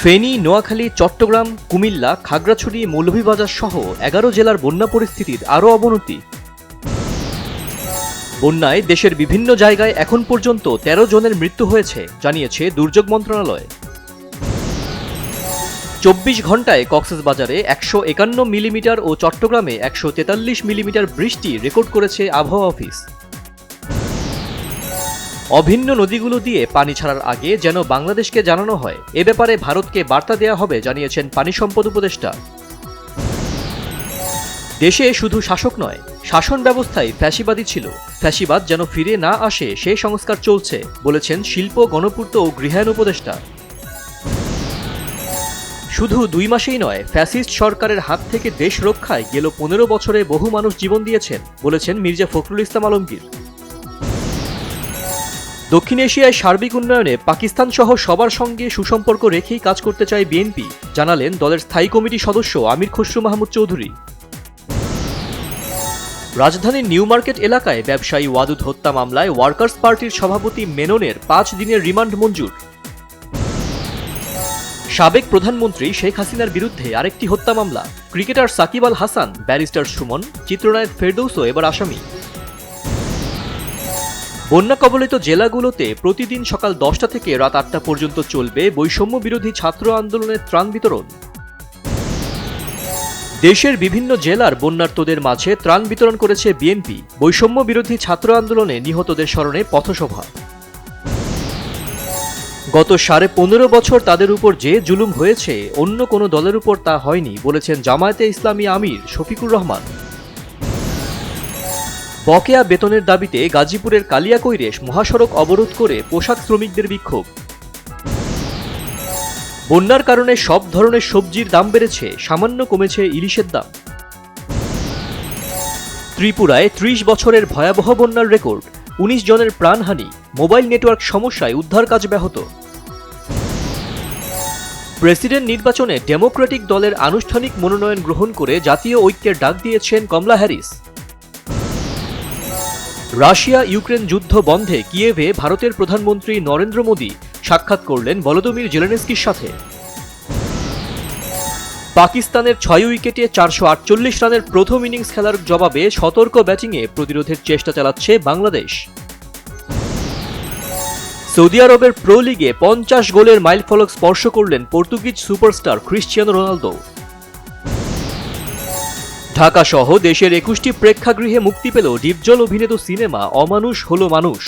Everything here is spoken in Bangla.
ফেনী, নোয়াখালী, চট্টগ্রাম, কুমিল্লা, খাগড়াছড়ি, মৌলভীবাজার সহ 11 জেলার বন্যা পরিস্থিতির আরও অবনতি। বন্যায় দেশের বিভিন্ন জায়গায় এখন পর্যন্ত 13 জনের মৃত্যু হয়েছে জানিয়েছে দুর্যোগ মন্ত্রণালয়। 24 ঘণ্টায় কক্সবাজারে 151 মিলিমিটার ও চট্টগ্রামে 143 মিলিমিটার বৃষ্টি রেকর্ড করেছে আবহাওয়া অফিস। অভিন্ন নদীগুলো দিয়ে পানি ছাড়ার আগে যেন বাংলাদেশকে জানানো হয়, এ ব্যাপারে ভারতকে বার্তা দেয়া হবে জানিয়েছেন পানি সম্পদ উপদেষ্টা। দেশে শুধু শাসক নয়, শাসন ব্যবস্থায় ফ্যাসিবাদী ছিল, ফ্যাসিবাদ যেন ফিরে না আসে সে সংস্কার চলছে বলেছেন শিল্প, গণপূর্ত ও গৃহায়ণ উপদেষ্টা। শুধু 2 মাসেই নয়, ফ্যাসিস্ট সরকারের হাত থেকে দেশ রক্ষায় গেল 15 বছরে বহু মানুষ জীবন দিয়েছেন বলেছেন মির্জা ফখরুল ইসলাম আলমগীর। দক্ষিণ এশিয়ায় সার্বিক উন্নয়নে পাকিস্তান সহ সবার সঙ্গে সুসম্পর্ক রেখেই কাজ করতে চায় বিএনপি, জানালেন দলের স্থায়ী কমিটির সদস্য আমির খসরু মাহমুদ চৌধুরী। রাজধানীর নিউ মার্কেট এলাকায় ব্যবসায়ী ওয়াদুদ হত্যা মামলায় ওয়ার্কার্স পার্টির সভাপতি মেননের 5 দিনের রিমান্ড মঞ্জুর। সাবেক প্রধানমন্ত্রী শেখ হাসিনার বিরুদ্ধে আরেকটি হত্যা মামলা, ক্রিকেটার সাকিব আল হাসান, ব্যারিস্টার সুমন, চিত্রনায়ক ফেরদৌসও এবার আসামি। বন্যা কবলিত জেলাগুলোতে প্রতিদিন সকাল 10টা থেকে রাত 8টা পর্যন্ত চলবে বৈষম্য বিরোধী ছাত্র আন্দোলনের ত্রাণ বিতরণ। দেশের বিভিন্ন জেলার বন্যার্তদের মাঝে ত্রাণ বিতরণ করেছে বিএনপি। বৈষম্য বিরোধী ছাত্র আন্দোলনে নিহতদের স্মরণে পথসভা। গত 15.5 বছর তাদের উপর যে জুলুম হয়েছে অন্য কোনো দলের উপর তা হয়নি বলেছেন জামায়াতে ইসলামী আমির শফিকুর রহমান। বকেয়া বেতনের দাবিতে গাজীপুরের কালিয়াকৈরেশ মহাসড়ক অবরোধ করে পোশাক শ্রমিকদের বিক্ষোভ। বন্যার কারণে সব ধরনের সবজির দাম বেড়েছে, সামান্য কমেছে ইলিশের দাম। ত্রিপুরায় 30 বছরের ভয়াবহ বন্যার রেকর্ড, 19 জনের প্রাণহানি, মোবাইল নেটওয়ার্ক সমস্যায় উদ্ধার কাজ ব্যাহত। প্রেসিডেন্ট নির্বাচনে ডেমোক্রেটিক দলের আনুষ্ঠানিক মনোনয়ন গ্রহণ করে জাতীয় ঐক্যের ডাক দিয়েছেন কমলা হ্যারিস। রাশিয়া ইউক্রেন যুদ্ধ বন্ধে কিয়েভে ভারতের প্রধানমন্ত্রী নরেন্দ্র মোদী সাক্ষাৎ করলেন ভলোদিমির জেলেনস্কির সাথে। পাকিস্তানের 6 উইকেটে 448 রানের প্রথম ইনিংস খেলার জবাবে সতর্ক ব্যাটিংয়ে প্রতিরোধের চেষ্টা চালাচ্ছে বাংলাদেশ। সৌদি আরবের প্রো লিগে 50 গোলের মাইলফলক স্পর্শ করলেন Portuguese superstar Cristiano Ronaldo. Dhaka সহ দেশের 21টি প্রেক্ষাগৃহে মুক্তি পেল ডিপজল অভিনীত সিনেমা অমানুষ হলো মানুষ।